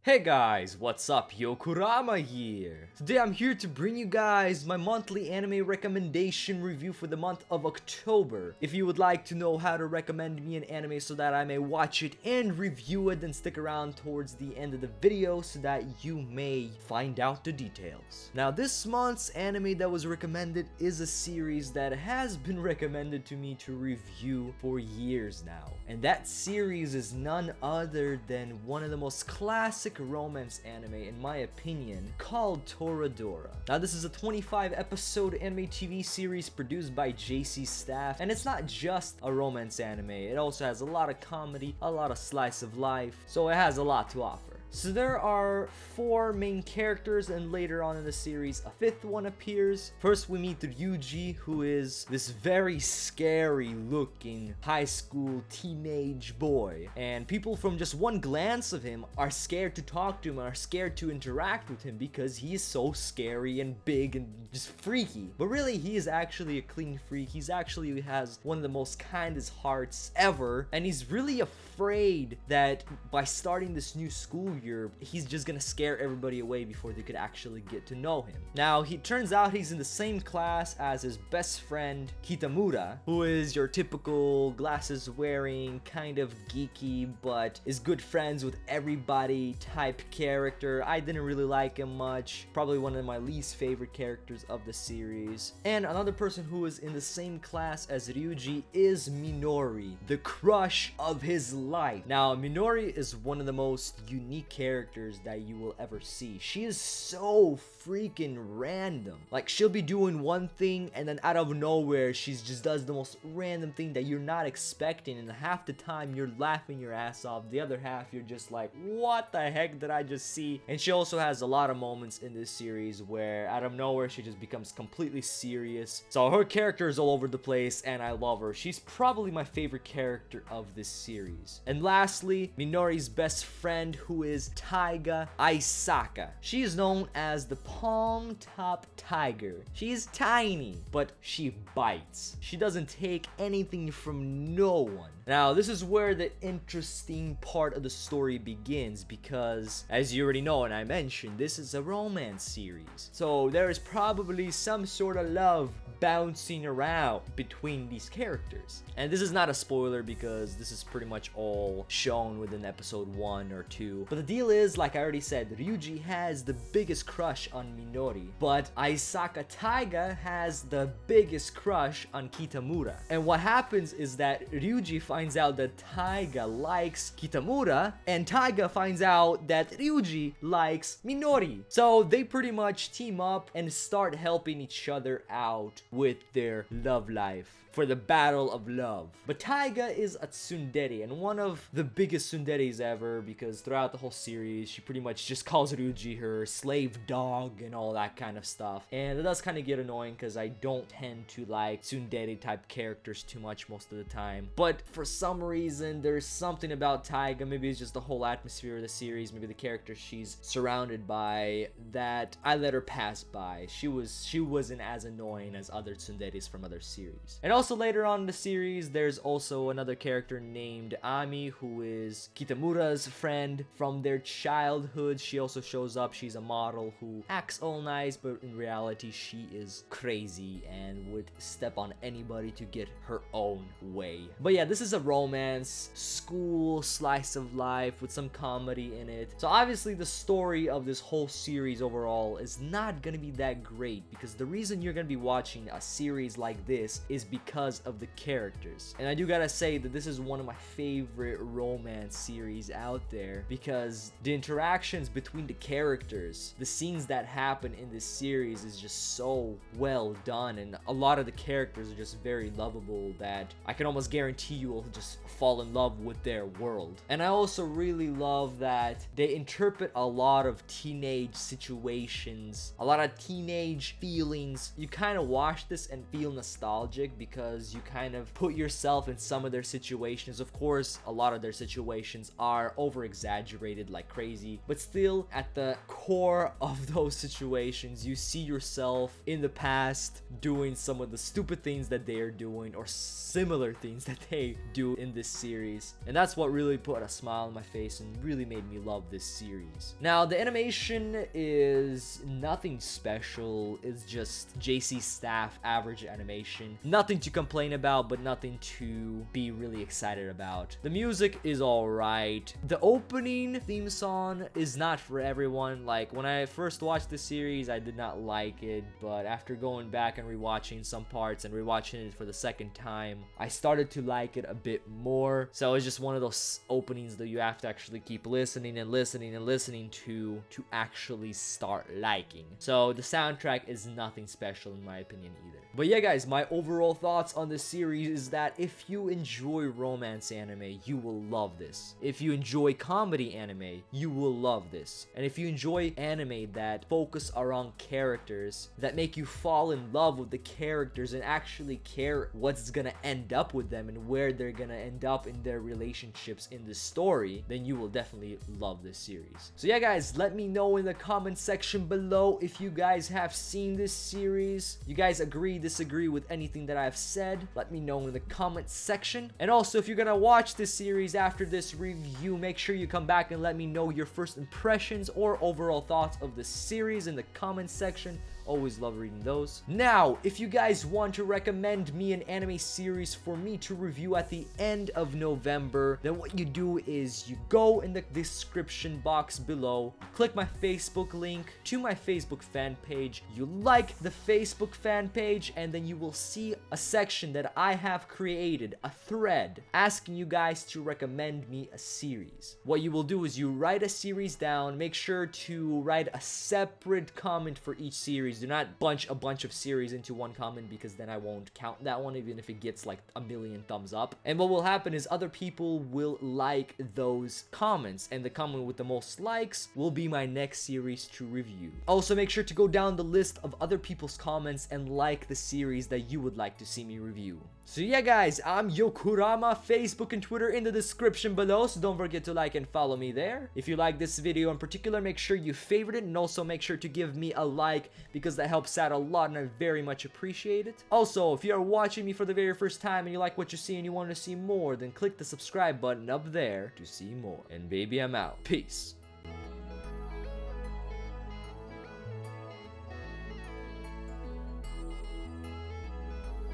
Hey guys, what's up? Yokurama here. Today I'm here to bring you guys my monthly anime recommendation review for the month of October. If you would like to know how to recommend me an anime so that I may watch it and review it, then stick around towards the end of the video so that you may find out the details. Now this month's anime that was recommended is a series that has been recommended to me to review for years now. And that series is none other than one of the most classic romance anime in my opinion, called Toradora. Now this is a 25 episode anime TV series produced by JC Staff, and it's not just a romance anime, it also has a lot of comedy, a lot of slice of life, so it has a lot to offer. So there are 4 main characters, and later on in the series, a 5th one appears. First we meet Ryuji, who is this very scary looking high school teenage boy. And people from just one glance of him are scared to talk to him, are scared to interact with him because he is so scary and big and just freaky. But really, he is actually a clean freak. He's actually has one of the most kindest hearts ever. And he's really afraid that by starting this new school year, he's just gonna scare everybody away before they could actually get to know him. Now, he turns out he's in the same class as his best friend, Kitamura, who is your typical glasses wearing, kind of geeky, but is good friends with everybody type character. I didn't really like him much. Probably one of my least favorite characters of the series. And another person who is in the same class as Ryuji is Minori, the crush of his life. Now, Minori is one of the most unique characters that you will ever see. She is so freaking random. Like, she'll be doing one thing and then out of nowhere she just does the most random thing that you're not expecting, and half the time you're laughing your ass off, the other half you're just like, what the heck did I just see? And she also has a lot of moments in this series where out of nowhere she just becomes completely serious. So her character is all over the place and I love her. She's probably my favorite character of this series. And lastly, Minori's best friend, who is Taiga Aisaka. She is known as the palm top tiger. She is tiny, but she bites. She doesn't take anything from no one. Now, this is where the interesting part of the story begins, because as you already know and I mentioned, this is a romance series. So there is probably some sort of love bouncing around between these characters. And this is not a spoiler because this is pretty much all shown within episode 1 or 2. But the deal is, like I already said, Ryuji has the biggest crush on Minori, but Aisaka Taiga has the biggest crush on Kitamura. And what happens is that Ryuji finds out that Taiga likes Kitamura, and Taiga finds out that Ryuji likes Minori. So they pretty much team up and start helping each other out with their love life for the battle of love. But Taiga is a tsundere, and one of the biggest tsunderes ever, because throughout the whole series she pretty much just calls Ryuji her slave dog and all that kind of stuff. And it does kind of get annoying because I don't tend to like tsundere type characters too much most of the time. But for some reason there's something about Taiga, maybe it's just the whole atmosphere of the series, maybe the character she's surrounded by, that I let her pass by. She wasn't as annoying as other tsunderes from other series. And also later on in the series, there's also another character named Ami, who is Kitamura's friend from their childhood. She also shows up. She's a model who acts all nice, but in reality she is crazy and would step on anybody to get her own way. But yeah, this is a romance, school, slice of life with some comedy in it. So obviously the story of this whole series overall is not gonna be that great, because the reason you're gonna be watching a series like this is because of the characters. And I do gotta say that this is one of my favorite romance series out there, because the interactions between the characters, the scenes that happen in this series is just so well done, and a lot of the characters are just very lovable that I can almost guarantee you will just fall in love with their world. And I also really love that they interpret a lot of teenage situations, a lot of teenage feelings. You kind of watch this and feel nostalgic because you kind of put yourself in some of their situations. Of course, a lot of their situations are over exaggerated like crazy, but still at the core of those situations you see yourself in the past doing some of the stupid things that they are doing or similar things that they do in this series, and that's what really put a smile on my face and really made me love this series. Now, the animation is nothing special. It's just JC Staff average animation. Nothing to complain about, but nothing to be really excited about. The music is alright. The opening theme song is not for everyone. Like, when I first watched the series, I did not like it, but after going back and rewatching some parts and rewatching it for the second time, I started to like it a bit more. So it's just one of those openings that you have to actually keep listening and listening and listening to actually start liking. So the soundtrack is nothing special in my opinion either. But yeah guys, my overall thoughts on this series is that if you enjoy romance anime, you will love this. If you enjoy comedy anime, you will love this. And if you enjoy anime that focus around characters, that make you fall in love with the characters and actually care what's gonna end up with them and where they're gonna end up in their relationships in the story, then you will definitely love this series. So yeah guys, let me know in the comment section below if you guys have seen this series. You guys agree, disagree with anything that I've said? Let me know in the comment section. And also, if you're gonna watch this series after this review, make sure you come back and let me know your first impressions or overall thoughts of the series in the comment section. Always love reading those. Now, if you guys want to recommend me an anime series for me to review at the end of November, then what you do is you go in the description box below, click my Facebook link to my Facebook fan page, you like the Facebook fan page, and then you will see a section that I have created, a thread, asking you guys to recommend me a series. What you will do is you write a series down, make sure to write a separate comment for each series. Do not bunch a bunch of series into one comment, because then I won't count that one even if it gets like a million thumbs up. And what will happen is other people will like those comments, and the comment with the most likes will be my next series to review. Also, make sure to go down the list of other people's comments and like the series that you would like to see me review. So yeah guys, I'm Yokurama, Facebook and Twitter in the description below, so don't forget to like and follow me there. If you like this video in particular, make sure you favorite it, and also make sure to give me a like, because that helps out a lot and I very much appreciate it. Also, if you are watching me for the very first time and you like what you see and you want to see more, then click the subscribe button up there to see more. And baby, I'm out. Peace.